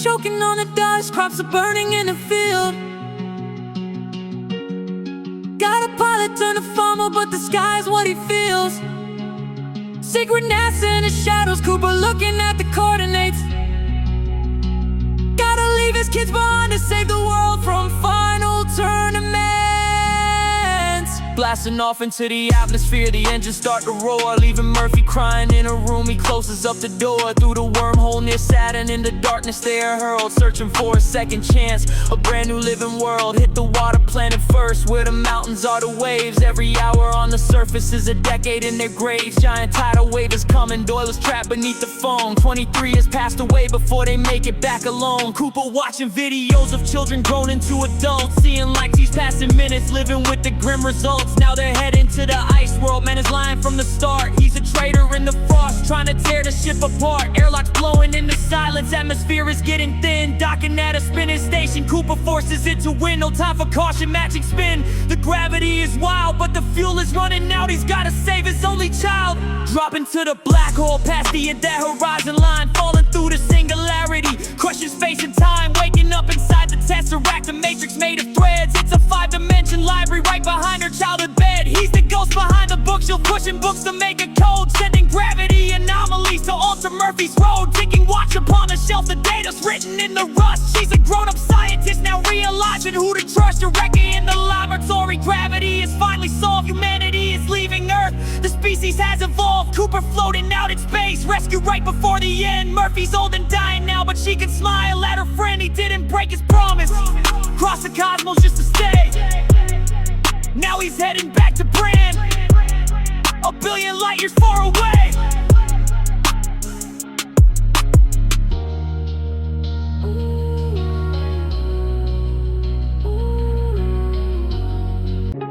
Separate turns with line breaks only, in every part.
choking on the dust, crops are burning in the field. Got a pilot turn to farmer, but the sky's what he feels. Secret NASA in the shadows, Cooper looking at the coordinates. Gotta leave his kids behind to save the world from final tournaments. Blasting off into the atmosphere, the engines start to roar, leaving Murphy crying in a room. He closes up the door. Through the wormhole near Saturn, in the darkness they are hurled, searching for a second chance, a brand new living world. Hit the water planet first, where the mountains are the waves. Every hour on the surface is a decade in their graves. Giant tidal wave is coming, Doyle is trapped beneath the foam. 23 has passed away before they make it back alone. Cooper watching videos of children grown into adults, seeing like these passing minutes, living with the grim results. Now they're heading to the ice world. Man is lying from the start. He's a traitor in the frost, trying to tear the ship apart. Airlocks blowing in the silence, atmosphere is getting thin. Docking at a spinning station, Cooper forces it to win. No time for caution, matching spin. The gravity is wild, but the fuel is running out. He's gotta save his only child. Dropping to the black hole, past the that horizon line, falling through the singularity, crushing space and time. Waking up inside the tesseract, the matrix made of threads. It's a 5-dimension library right behind her childhood bed. He's the ghost behind the book, she'll pushing books to make a code, sending gravity anomalies to alter Murphy's road. Ticking watch upon the shelf, the data's written in the rust. She's a grown-up scientist, now realizing who to trust. Eureka in the laboratory, gravity is finally solved. Humanity is leaving Earth, the species has evolved. Cooper floating out in space, rescued right before the end. Murphy's old and dying now, but she can smile at her friend. He didn't break his promise, cross the cosmos just to stay. Now he's heading back to Brand, a billion light years far away.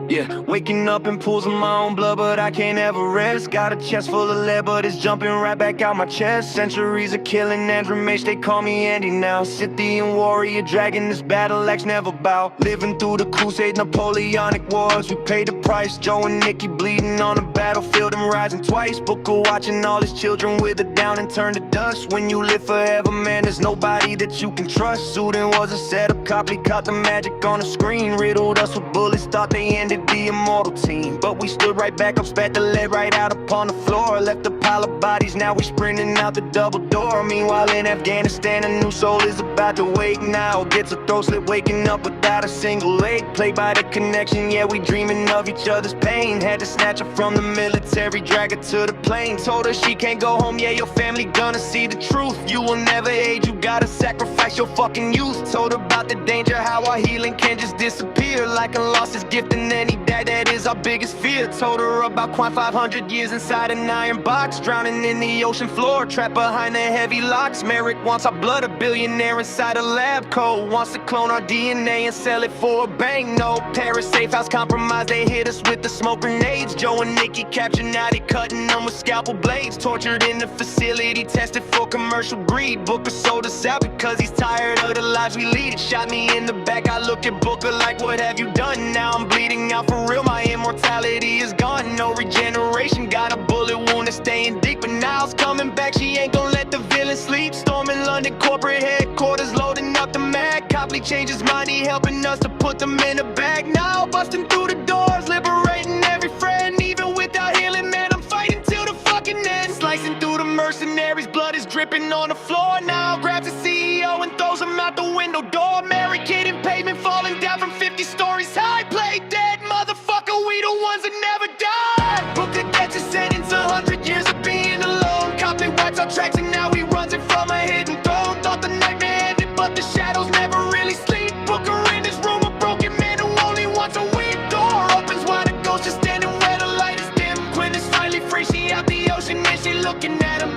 Yeah, waking up in pools of my own blood, but I can't ever rest. Got a chest full of lead, but it's jumping right back out my chest. Centuries of killing and Mage, they call me Andy now. Scythian warrior, dragging this battle axe, never bow. Living through the crusade, Napoleonic wars, we paid the price. Joe and Nikki bleeding on the battlefield and rising twice. Booker watching all his children wither down and turn to dust. When you live forever, man, there's nobody that you can trust. Zudin was a setup, Copley caught the magic on the screen. Riddled us with bullets, thought they ended the immortal team, but we stood right back up, spat the lead right out upon the floor. Left a pile of bodies, now we sprinting out the double door. Meanwhile in Afghanistan, a new soul is about to wake now. Gets a throat slit, waking up without a single leg. Played by the connection, yeah, we dreaming of each other's pain. Had to snatch her from the military, drag her to the plane. Told her she can't go home, yeah, your family gonna see the truth. You will never age, you gotta sacrifice your fucking youth. Told her about the danger, how our healing can just disappear like a lost his gift and then he died. That is our biggest fear. Told her about Quan 500 years inside an iron box, drowning in the ocean floor, trapped behind the heavy locks. Merrick wants our blood, a billionaire inside a lab coat, wants to clone our DNA and sell it for a bank note. Paris safe house compromised, they hit us with the smoke grenades. Joe and Nikki captured, now they cutting them with scalpel blades. Tortured in the facility, tested for commercial greed. Booker sold us out because he's tired of the lives we lead. Shot me in the back, I looked at Booker like, what have you done? Now I'm bleeding out for real, my immortality is gone, no regeneration. Got a bullet wound that's staying deep, but now it's coming back. She ain't gonna let the villain sleep. Storming London corporate headquarters, loading up the mag. Copley changed his mind, he helping us to put them in a bag. Now busting through the doors, liberating every friend. Even without healing, man, I'm fighting till the fucking end. Slicing through the mercenaries, blood is dripping on the floor. Now grabs the CEO and throws him out the window door. Barricading pavement, falling down from 50 stories high. Play dead, motherfucker, we the ones that never die. Booker gets us sentenced 100 years of being alone. Copley wipes our tracks and now he runs it from a hidden throne. Thought the nightmare ended, but the shadows never really sleep. Booker in his room, a broken man who only wants a weed. Door opens wide, a ghost is standing where the light is dim. Quinn is finally free, she out the ocean and she looking at him.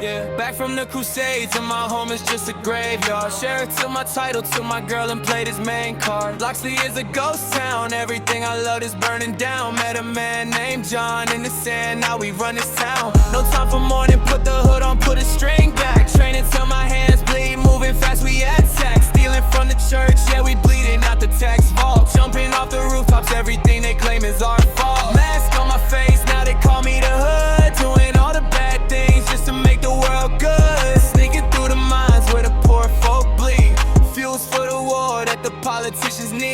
Yeah, back from the crusades and my home is just a graveyard. Share it to my title, to my girl and played his main card. Loxley is a ghost town, everything I loved is burning down. Met a man named John in the sand, now we run this town. No time for mourning, put the hood on, put a string back. Training till my hands bleed, moving fast, we attack. Stealing from the church, yeah, we bleeding out the tax vault. Jumping off the rooftops, everything they claim is our fault. Mask on my face, now they call me the hood. Doing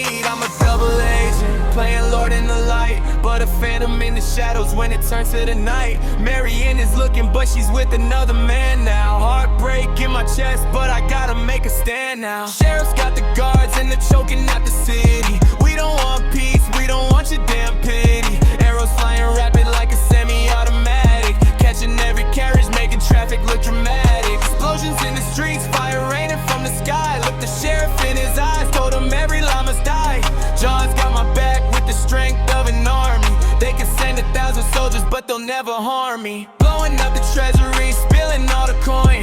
need. I'm a double agent, playing Lord in the light, but a phantom in the shadows when it turns to the night. Marianne is looking, but she's with another man now. Heartbreak in my chest, but I gotta make a stand now. Sheriff's got the guards and they're choking at the city. We don't want peace, we don't want your damn pity. Arrows flying rapid like a semi-automatic, catching every carriage, making traffic look dramatic. Explosions in the streets, fire raining from the sky. Look the sheriff in his eyes, told him every lie must die. John's got my back with the strength of an army. They can send 1,000 soldiers, but they'll never harm me. Blowing up the treasury, spilling all the coin.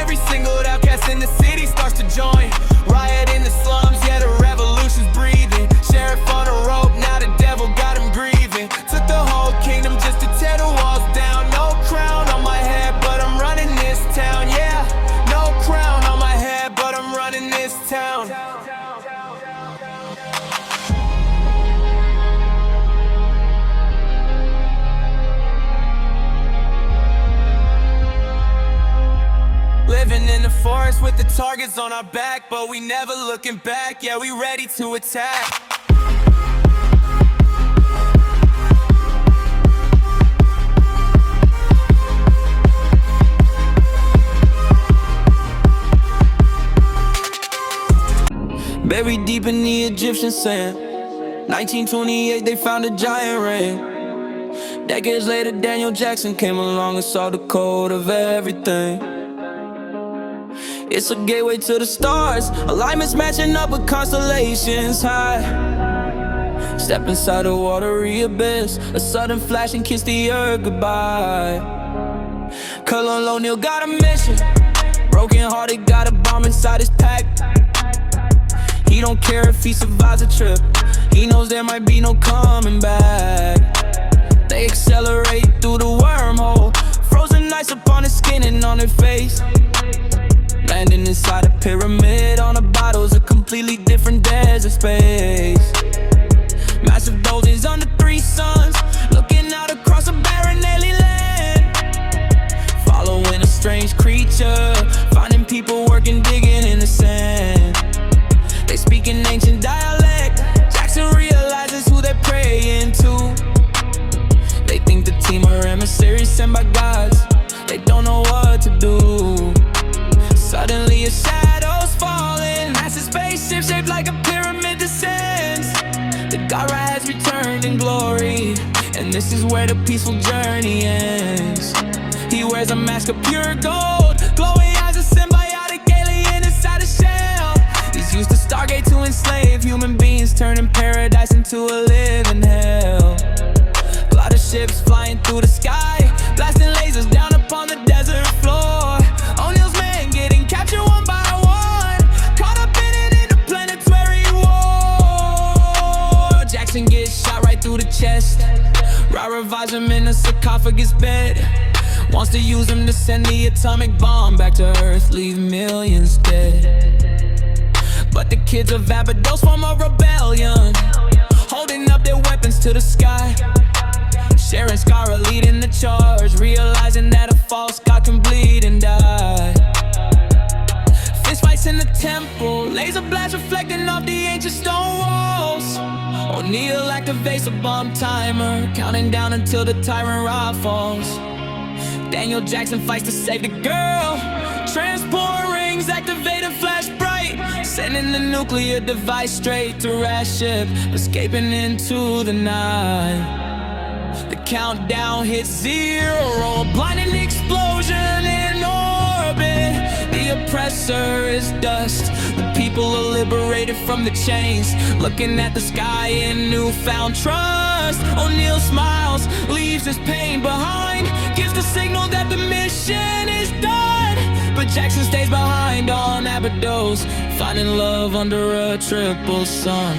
Every single outcast in the city starts to join. Riot in the slums, yeah, the revolution's breathing. Sheriff on a rope, now the devil got him grieving. Took the whole kingdom just to tear the walls down. No crown on my head, but I'm running this town, yeah. No crown on my head, but I'm running this town. Living in the forest with the targets on our back, but we never looking back, yeah, we ready to attack. Buried deep in the Egyptian sand, 1928 they found a giant ring. Decades later Daniel Jackson came along and saw the code of everything. It's a gateway to the stars, alignments matching up with constellations high. Step inside a watery abyss, a sudden flash and kiss the earth goodbye. Colonel O'Neill got a mission, broken hearted, got a bomb inside his pack. He don't care if he survives a trip, he knows there might be no coming back. They accelerate through the wormhole, frozen ice upon his skin and on their face. Landing inside a pyramid on a bottle's a completely different desert space. Massive bulges under 3 suns, looking out across a barren alien land. Following a strange creature, finding people working, digging in the sand. They speak in ancient dialect, Jackson realizes who they're praying to. They think the team are emissaries sent by gods, they don't know what to do. Suddenly a shadow's falling, massive spaceship shaped like a pyramid descends. The Gara has returned in glory, and this is where the peaceful journey ends. He wears a mask of pure gold, glowing eyes, a symbiotic alien inside a shell. He's used to STARGATE to enslave human beings, turning paradise into a living hell. Lot of ships flying through the sky, blasting lasers down upon the desert floor. O'Neill's men getting captured one by one, caught up in an interplanetary war. Jackson gets shot right through the chest, Ra revives him in a sarcophagus bed. Wants to use him to send the atomic bomb back to Earth, leave millions dead. But the kids of Abydos form a rebellion, holding up their weapons to the sky. Sharon Skara leading the charge, realizing that a false god can bleed and die. Fist fights in the temple, laser blast reflecting off the ancient stone walls. O'Neill activates a bomb timer, counting down until the tyrant Ra falls. Daniel Jackson fights to save the girl, transport rings activate and flash bright, sending the nuclear device straight to Ra's ship, escaping into the night. The countdown hits 0, a blinding explosion in orbit. The oppressor is dust, the people are liberated from the chains, looking at the sky in newfound trust. O'Neill smiles, leaves his pain behind, gives the signal that the mission is done. But Jackson stays behind on Abydos, finding love under a triple sun.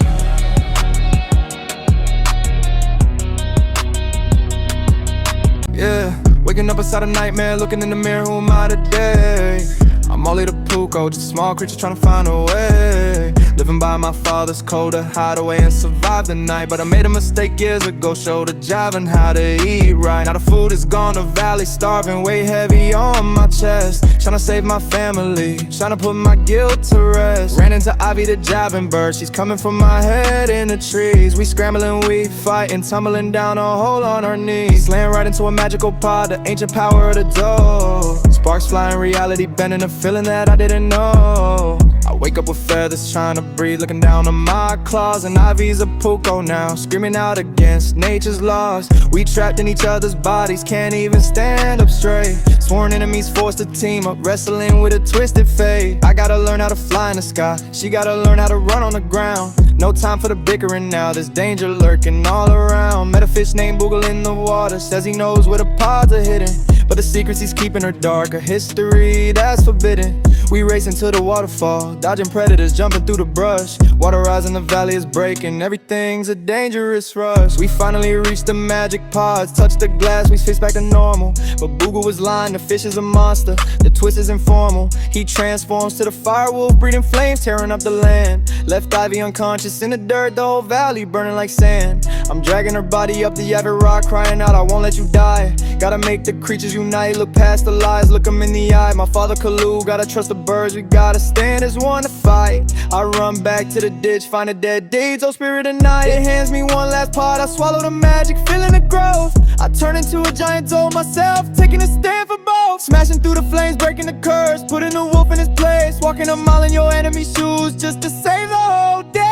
Yeah, waking up inside a nightmare, looking in the mirror, who am I today? I'm only the Puko, just a small creature trying to find a way. Living by my father's code to hide away and survive the night. But I made a mistake years ago, showed a job and how to eat right. Now the food is gone, the valley starving, weight heavy on my chest. Tryna save my family, tryna put my guilt to rest. Ran into Ivy the jabbing bird, she's coming for my head in the trees. We scrambling, we fighting, tumbling down a hole on our knees. Slaying right into a magical pod, the ancient power of the door. Sparks flying, reality bending, a feeling that I didn't know. I wake up with feathers, trying to breathe, looking down on my claws. And Ivy's a puko now, screaming out against nature's laws. We trapped in each other's bodies, can't even stand up straight. Sworn enemies forced to team up, wrestling with a twisted fate. I gotta learn how to fly in the sky, she gotta learn how to run on the ground. No time for the bickering now, there's danger lurking all around. Met a fish named Boogle in the water, says he knows where the pods are hidden. But the secrets he's keeping are dark, a history that's forbidden. We racing to the waterfall, dodging predators, jumping through the brush. Water rising, the valley is breaking, everything's a dangerous rush. We finally reached the magic pods, touched the glass, we fixed back to normal. But Boogle was lying, the fish is a monster, the twist is informal. He transforms to the firewolf, breathing flames, tearing up the land. Left Ivy unconscious in the dirt, the whole valley burning like sand. I'm dragging her body up the avid rock, crying out, I won't let you die. Gotta make the creatures unite, look past the lies, look them in the eye. My father Kalu, gotta trust the birds, we gotta stand as one to fight. I run back to the ditch, find a dead deeds, oh spirit of night. It hands me one last part, I swallow the magic, feeling the growth. I turn into a giant doe myself, taking a stand for both. Smashing through the flames, breaking the curse, putting the wolf in his place. Walking a mile in your enemy's shoes, just to save the whole day.